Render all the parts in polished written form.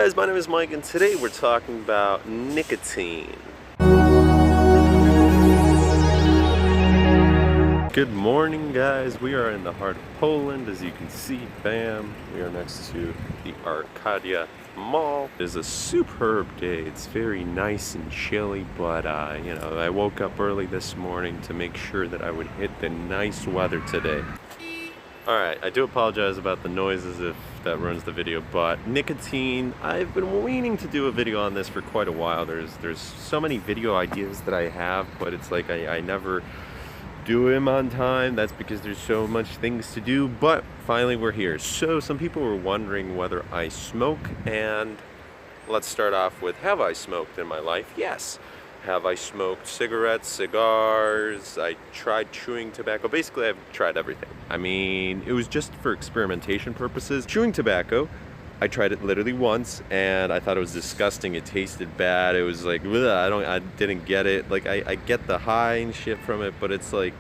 guys, my name is Mike and today we're talking about nicotine. Good morning guys, we are in the heart of Poland. As you can see, bam, we are next to the Arcadia Mall. It is a superb day. It's very nice and chilly, but you know, I woke up early this morning to make sure that I would hit the nice weather today. Alright, I do apologize about the noises if that ruins the video, but nicotine, I've been meaning to do a video on this for quite a while. There's so many video ideas that I have, but it's like I never do them on time. That's because there's so much things to do, but finally we're here. So some people were wondering whether I smoke, and let's start off with, have I smoked in my life? Yes. Have I smoked cigarettes, cigars? I tried chewing tobacco. Basically, I've tried everything. I mean, it was just for experimentation purposes. Chewing tobacco, I tried it literally once, and I thought it was disgusting. It tasted bad. It was like, ugh, I didn't get it. Like, I get the high and shit from it, but it's like,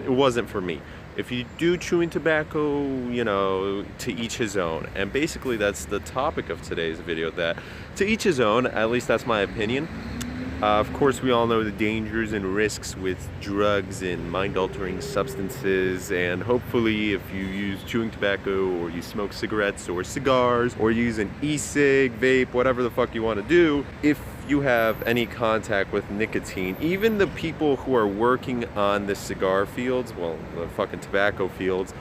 it wasn't for me. If you do chewing tobacco, you know, to each his own. And basically, that's the topic of today's video, that to each his own, at least that's my opinion. Of course, we all know the dangers and risks with drugs and mind-altering substances, and hopefully if you use chewing tobacco or you smoke cigarettes or cigars or use an e-cig, vape, whatever the fuck you want to do, if you have any contact with nicotine, even the people who are working on the cigar fields, well, the fucking tobacco fields,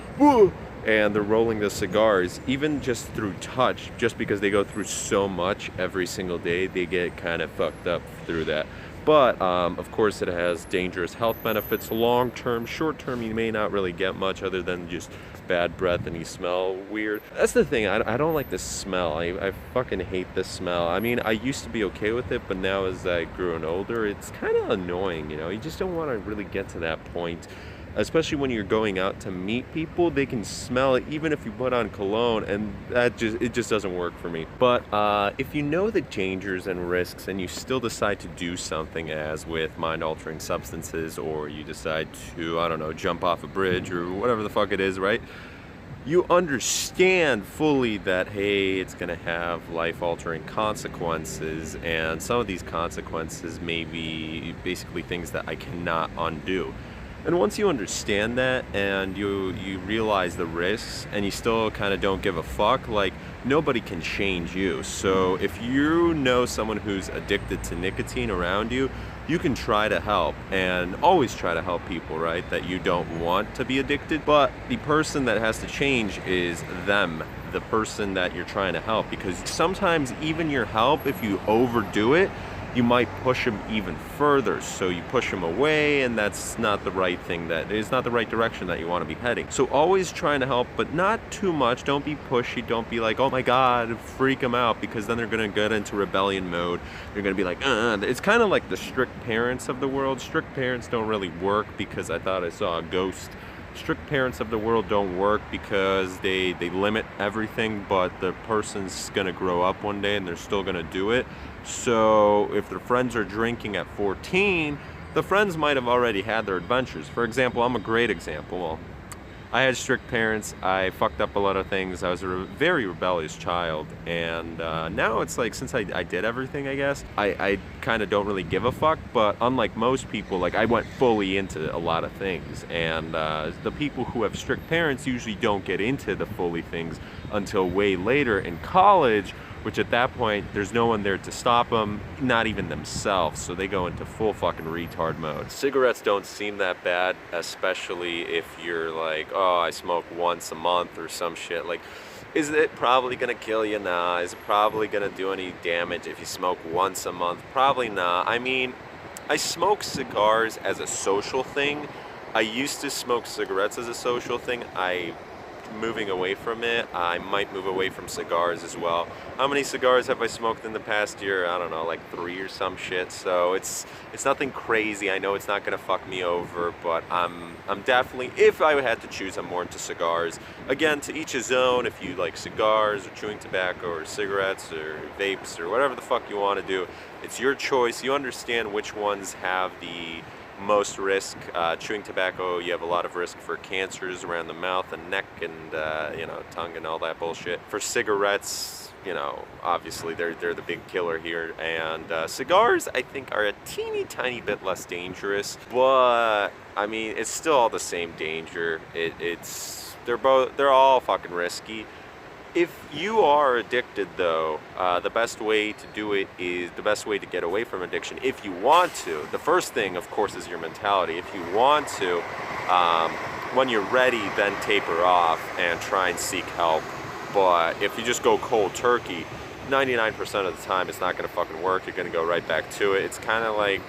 and they're rolling the cigars, even just through touch, just because they go through so much every single day, they get kind of fucked up through that. But of course it has dangerous health benefits. Long term, short term, you may not really get much other than just bad breath and you smell weird. That's the thing, I don't like the smell. I fucking hate the smell. I mean, I used to be okay with it, but now as I grew older, it's kind of annoying, you know? You just don't want to really get to that point. Especially when you're going out to meet people, they can smell it even if you put on cologne, and it just doesn't work for me. But if you know the dangers and risks and you still decide to do something, as with mind-altering substances, or you decide to, I don't know, jump off a bridge or whatever the fuck it is, right? You understand fully that, hey, it's gonna have life-altering consequences, and some of these consequences may be basically things that I cannot undo. And once you understand that and you realize the risks and you still kind of don't give a fuck, like, nobody can change you. So if you know someone who's addicted to nicotine around you, you can try to help, and always try to help people, right, that you don't want to be addicted. But the person that has to change is them, the person that you're trying to help, because sometimes even your help, if you overdo it, you might push them even further. So you push them away, and that's not the right thing. That is not the right direction that you want to be heading. So always trying to help, but not too much. Don't be pushy. Don't be like, oh my god, freak them out, because then they're gonna get into rebellion mode. They're gonna be like, It's kind of like the strict parents of the world. Strict parents don't really work, because I thought I saw a ghost. Strict parents of the world don't work because they limit everything, but the person's gonna grow up one day and they're still gonna do it. So if their friends are drinking at 14, the friends might have already had their adventures. For example, I'm a great example. Well, I had strict parents. I fucked up a lot of things. I was a very rebellious child, and now it's like, since I did everything, I guess, I kind of don't really give a fuck. But unlike most people, like, I went fully into a lot of things, and the people who have strict parents usually don't get into the fully things until way later in college, which at that point, there's no one there to stop them, not even themselves, so they go into full fucking retard mode. Cigarettes don't seem that bad, especially if you're like, oh, I smoke once a month or some shit. Like, is it probably gonna kill you? Nah. Is it probably gonna do any damage if you smoke once a month? Probably not. I mean, I smoke cigars as a social thing. I used to smoke cigarettes as a social thing. Moving away from it. I might move away from cigars as well. How many cigars have I smoked in the past year? I don't know, like 3 or some shit. So it's nothing crazy. I know it's not gonna fuck me over, but I'm definitely, if I had to choose, I'm more into cigars. Again, to each his own. If you like cigars or chewing tobacco or cigarettes or vapes or whatever the fuck you want to do, it's your choice. You understand which ones have the most risk. Chewing tobacco, you have a lot of risk for cancers around the mouth and neck and you know, tongue and all that bullshit. For cigarettes, you know, obviously they're the big killer here. And cigars, I think, are a teeny tiny bit less dangerous, but I mean, it's still all the same danger. They're all fucking risky. If you are addicted, though, the best way to do it is the best way to get away from addiction. If you want to, the first thing, of course, is your mentality. If you want to, when you're ready, then taper off and try and seek help. But if you just go cold turkey, 99% of the time it's not going to fucking work. You're going to go right back to it. It's kind of like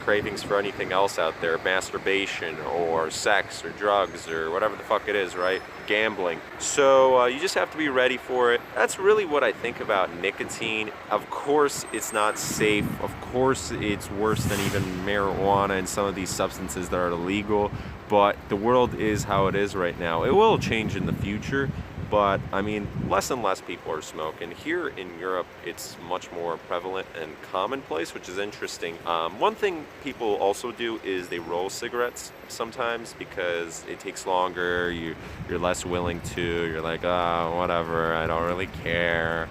cravings for anything else out there, masturbation or sex or drugs or whatever the fuck it is, right? Gambling. So you just have to be ready for it. That's really what I think about nicotine. Of course it's not safe. Of course it's worse than even marijuana and some of these substances that are illegal. But the world is how it is right now. It will change in the future. But I mean, less and less people are smoking. Here in Europe, it's much more prevalent and commonplace, which is interesting. One thing people also do is they roll cigarettes sometimes because it takes longer. You're less willing to. You're like, oh, whatever, I don't really care.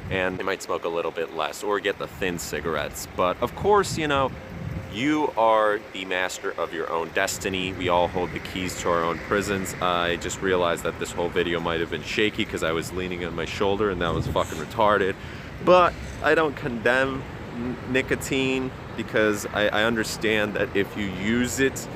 And they might smoke a little bit less or get the thin cigarettes. But of course, you know, you are the master of your own destiny. We all hold the keys to our own prisons. I just realized that this whole video might have been shaky because I was leaning on my shoulder and that was fucking retarded. But I don't condemn nicotine because I understand that if you use it,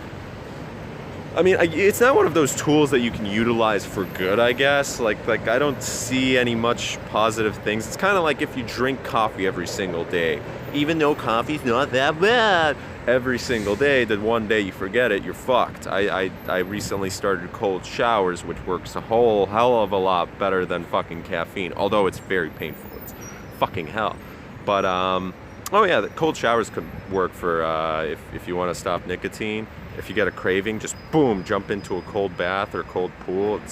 I mean, it's not one of those tools that you can utilize for good, I guess. Like I don't see any much positive things. It's kind of like if you drink coffee every single day. Even though coffee's not that bad every single day, then one day you forget it, you're fucked. I recently started cold showers, which works a whole hell of a lot better than fucking caffeine. Although it's very painful. It's fucking hell. But, oh yeah, the cold showers could work for if you want to stop nicotine. If you get a craving, just boom, jump into a cold bath or cold pool.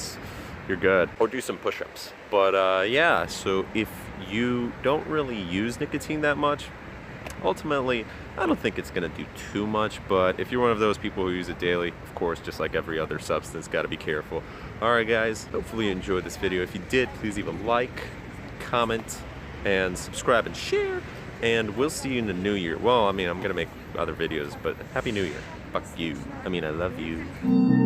You're good. Or do some push-ups. But yeah, so if you don't really use nicotine that much, ultimately, I don't think it's gonna do too much. But if you're one of those people who use it daily, of course, just like every other substance, gotta be careful. Alright guys, hopefully you enjoyed this video. If you did, please leave a like, comment, and subscribe and share. And we'll see you in the new year. Well, I mean, I'm gonna make other videos, but Happy New Year. Fuck you. I mean, I love you.